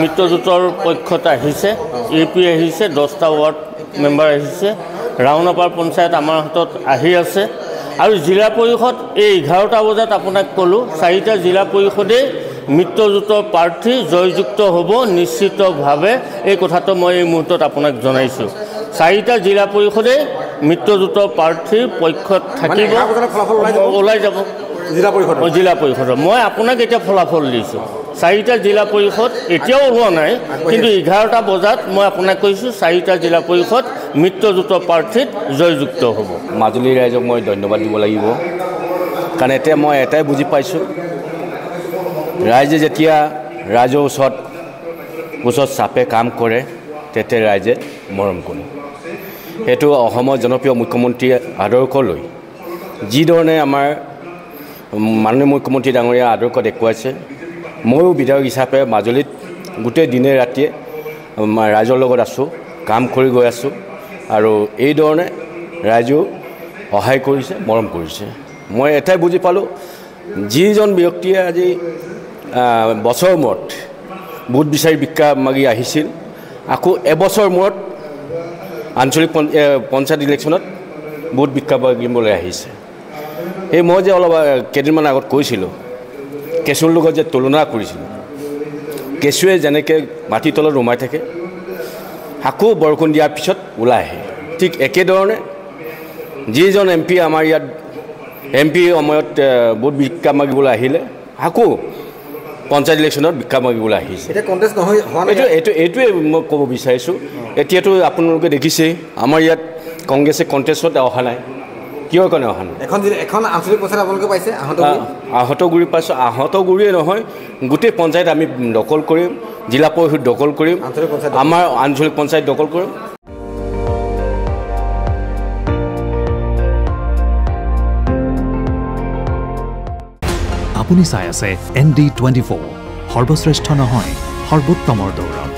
মিত্ৰজোঁটৰ পক্ষত আহিছে, AP আহিছে, 10টা ৱাৰ্ড মেম্বাৰ আহিছে, ৰাওনাপাৰ পঞ্চায়ত আমাৰ হাতত আহি আছে আৰু জিলা পৰিষদ এই 11টা বজাত আপোনাক ক'লোঁ 4টা জিলা পৰিষদে মিত্ৰজোঁটৰ প্ৰাৰ্থী জয়যুক্ত হ'ব নিশ্চিতভাৱে। এই কথাটো মই এই মুহূৰ্তত আপোনাক জনাইছোঁ। 4টা জিলা পৰিষদে মিত্ৰজোঁটৰ প্ৰাৰ্থীৰ পক্ষত থাকিব, ওলাই যাব জিলা পৰিষদৰ। মই আপোনাক এতিয়া ফলাফল দিছোঁ। 4টা জিলা পৰিষদ এতিয়াও ওলোৱা নাই, কিন্তু 11টা বজাত মই আপোনাক কৈছোঁ 4টা জিলা পৰিষদ মিত্ৰজোঁটৰ প্ৰাৰ্থীত জয়যুক্ত হ'ব। মাজুলী ৰাইজক মই ধন্যবাদ দিব লাগিব, কাৰণ এতিয়া মই এটাই বুজি পাইছোঁ, ৰাইজে যেতিয়া ৰাইজৰ ওচৰত চাপে কাম কৰে তেতিয়া ৰাইজে মৰম কৰে। সেইটো অসমৰ জনপ্ৰিয় মুখ্যমন্ত্ৰীয়ে আদৰ্শ লৈ যিধৰণে আমাৰ মাননীয় মুখ্যমন্ত্ৰী ডাঙৰীয়া আদৰ্শ দেখুৱাইছে, ময়ো বিধায়ক হিচাপে মাজুলীত গোটেই দিনে ৰাতিয়ে ৰাইজৰ লগত আছোঁ, কাম কৰি গৈ আছোঁ আৰু এই ধৰণে ৰাইজেও সহায় কৰিছে, মৰম কৰিছে। মই এটাই বুজি পালোঁ, যিজন ব্যক্তিয়ে আজি বছৰৰ মূৰত ভোট বিচাৰি ভিক্ষা মাগি আহিছিল, আকৌ এবছৰ মূৰত আঞ্চলিক পঞ্চায়ত ইলেকশ্যনত ভোট ভিক্ষা মাগিবলৈ আহিছে। এই মই যে অলপ কেইদিনমান আগত কৈছিলোঁ, কেঁচুৰ লগত যে তুলনা কৰিছিলোঁ, কেঁচুৱে যেনেকৈ মাটিৰ তলত সোমাই থাকে আকৌ বৰষুণ দিয়াৰ পিছত ওলাই আহে, ঠিক একেধৰণে যিজন MP আমাৰ ইয়াত MP সময়ত ভোট ভিক্ষা মাগিবলৈ আহিলে আকৌ পঞ্চায়ত ইলেকশ্যনত ভিক্ষা মাগিবলৈ আহিছে। এইটোৱে মই ক'ব বিচাৰিছোঁ। এতিয়াতো আপোনালোকে দেখিছেই আমাৰ ইয়াত কংগ্ৰেছে কণ্টেষ্টত অহা নাই, কিহৰ কাৰণে অহা নাই? এখন আঞ্চলিক পঞ্চায়ত আপোনালোকে পাইছে, আহঁতগুৰি পাইছোঁ। আহঁতগুৰিয়ে নহয়, গোটেই পঞ্চায়ত আমি দখল কৰিম, জিলা পৰিষদ দখল কৰিম, আমাৰ আঞ্চলিক পঞ্চায়ত দখল কৰিম। আপুনি চাই আছে ND24, সৰ্বশ্ৰেষ্ঠ নহয় সৰ্বোত্তমৰ দৌৰত।